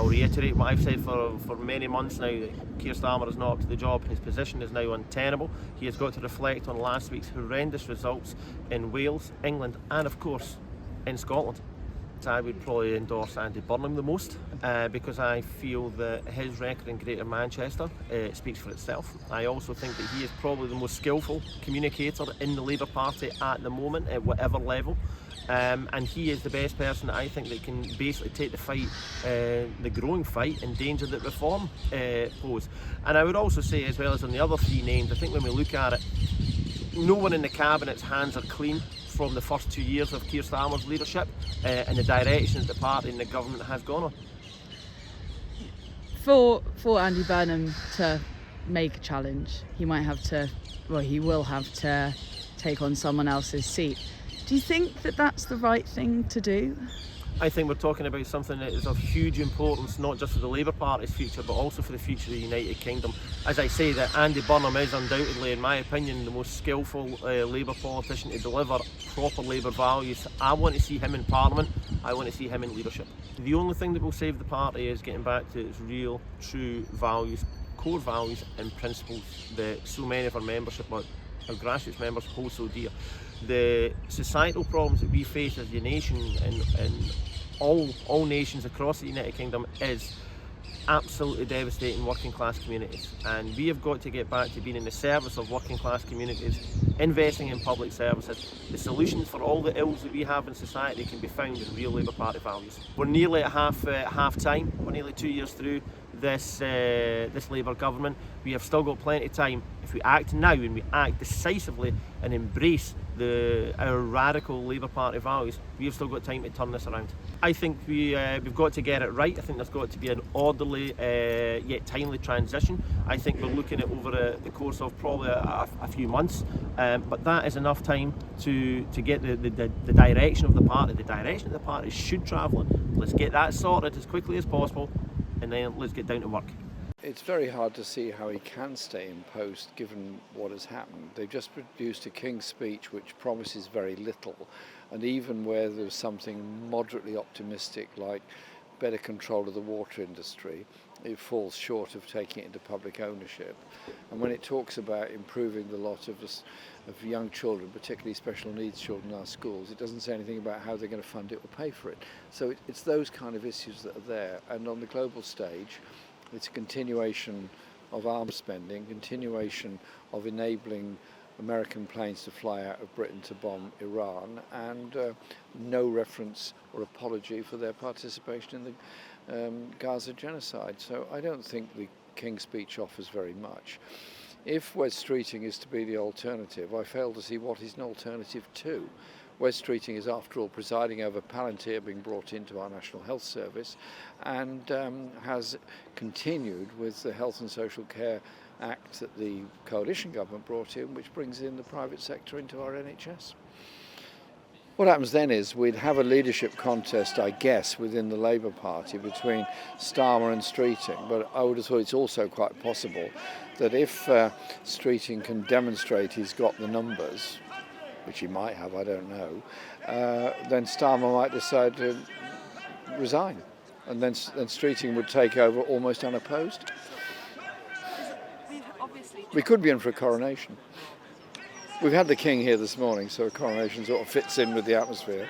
reiterate what I've said for many months now, that Keir Starmer is not up to the job. His position is now untenable. He has got to reflect on last week's horrendous results in Wales, England and of course in Scotland. I would probably endorse Andy Burnham the most because I feel that his record in Greater Manchester speaks for itself. I also think that he is probably the most skillful communicator in the Labour Party at the moment, at whatever level. And he is the best person that I think that can basically take the fight, the growing fight in danger that reform pose. And I would also say, as well as on the other three names, I think when we look at it, no one in the Cabinet's hands are clean from the first 2 years of Keir Starmer's leadership and the directions the party and the government has gone on. For Andy Burnham to make a challenge, he will have to take on someone else's seat. Do you think that that's the right thing to do? I think we're talking about something that is of huge importance, not just for the Labour Party's future, but also for the future of the United Kingdom. As I say, that Andy Burnham is undoubtedly, in my opinion, the most skillful Labour politician to deliver proper Labour values. I want to see him in Parliament. I want to see him in leadership. The only thing that will save the party is getting back to its real, true values, core values and principles that so many of our membership, our grassroots members, hold so dear. The societal problems that we face as a nation and all nations across the United Kingdom is absolutely devastating working class communities, and we have got to get back to being in the service of working class communities, investing in public services. The solutions for all the ills that we have in society can be found in real Labour Party values. We're nearly at half time. We're nearly 2 years through this Labour government. We have still got plenty of time. If we act now and we act decisively and embrace our radical Labour Party values, we have still got time to turn this around. I think we've got to get it right. I think there's got to be an orderly yet timely transition. I think we're looking at over the course of probably a few months, but that is enough time to get the direction of the party. The direction of the party should travel in. Let's get that sorted as quickly as possible, and then let's get down to work. It's very hard to see how he can stay in post given what has happened. They've just produced a King's Speech which promises very little, and even where there's something moderately optimistic like better control of the water industry, it falls short of taking it into public ownership. And when it talks about improving the lot of young children, particularly special needs children in our schools, it doesn't say anything about how they're going to fund it or pay for it. So it's those kind of issues that are there. And on the global stage, it's a continuation of arms spending, continuation of enabling American planes to fly out of Britain to bomb Iran, and no reference or apology for their participation in the Gaza genocide. So I don't think the King's Speech offers very much. If Wes Streeting is to be the alternative, I fail to see what is an alternative to. Wes Streeting is, after all, presiding over Palantir being brought into our National Health Service, and has continued with the Health and Social Care Act that the coalition government brought in, which brings in the private sector into our NHS. What happens then is we'd have a leadership contest, I guess, within the Labour Party between Starmer and Streeting, but I would have thought it's also quite possible that if Streeting can demonstrate he's got the numbers, which he might have, I don't know, then Starmer might decide to resign, and then Streeting would take over almost unopposed. We could be in for a coronation. We've had the King here this morning, so a coronation sort of fits in with the atmosphere.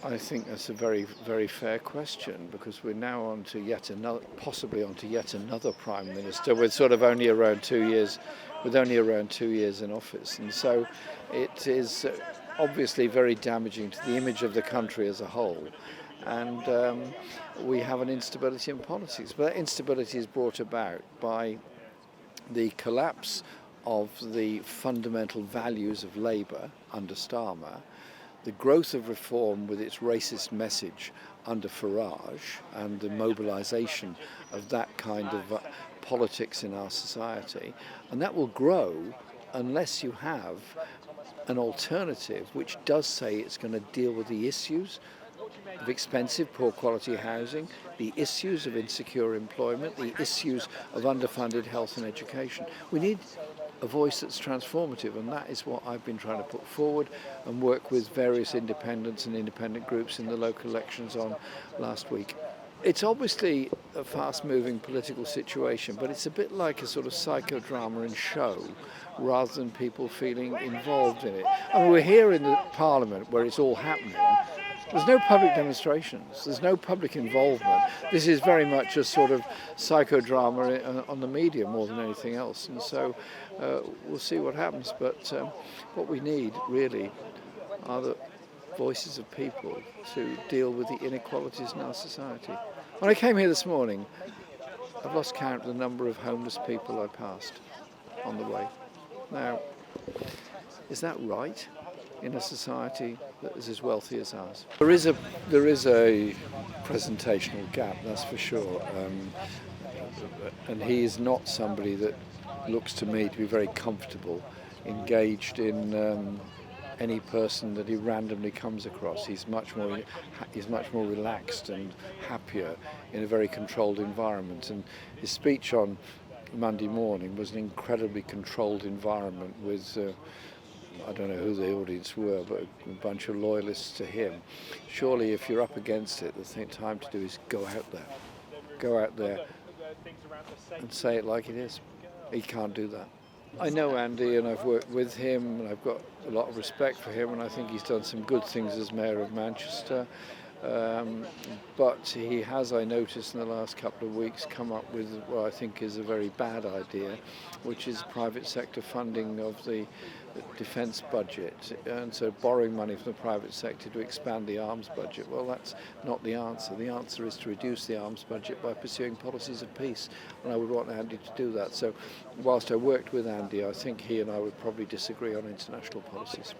I think that's a very, very fair question, because we're now on to possibly onto yet another Prime Minister with sort of only around 2 years, in office, and so it is obviously very damaging to the image of the country as a whole, and we have an instability in politics. But that instability is brought about by the collapse of the fundamental values of Labour under Starmer, the growth of reform with its racist message under Farage, and the mobilisation of that kind of politics in our society. And that will grow unless you have an alternative which does say it's going to deal with the issues of expensive, poor quality housing, the issues of insecure employment, the issues of underfunded health and education. We need a voice that's transformative, and that is what I've been trying to put forward and work with various independents and independent groups in the local elections on last week. It's obviously a fast-moving political situation, but it's a bit like a sort of psychodrama and show rather than people feeling involved in it. I mean, we're here in the Parliament where it's all happening. There's no public demonstrations, there's no public involvement. This is very much a sort of psychodrama on the media more than anything else. And so we'll see what happens. But what we need really are the voices of people to deal with the inequalities in our society. When I came here this morning, I've lost count of the number of homeless people I passed on the way. Now, is that right in a society that is as wealthy as ours? There is a presentational gap, that's for sure. And he is not somebody that looks to me to be very comfortable, engaged in any person that he randomly comes across. He's much more relaxed and happier in a very controlled environment. And his speech on Monday morning was an incredibly controlled environment with, I don't know who the audience were, but a bunch of loyalists to him. Surely if you're up against it, the time to do is go out there. Go out there and say it like it is. He can't do that. I know Andy and I've worked with him and I've got a lot of respect for him, and I think he's done some good things as Mayor of Manchester. But he has, I noticed in the last couple of weeks, come up with what I think is a very bad idea, which is private sector funding of the defence budget, and so borrowing money from the private sector to expand the arms budget. Well, that's not the answer. The answer is to reduce the arms budget by pursuing policies of peace, and I would want Andy to do that. So whilst I worked with Andy, I think he and I would probably disagree on international policies.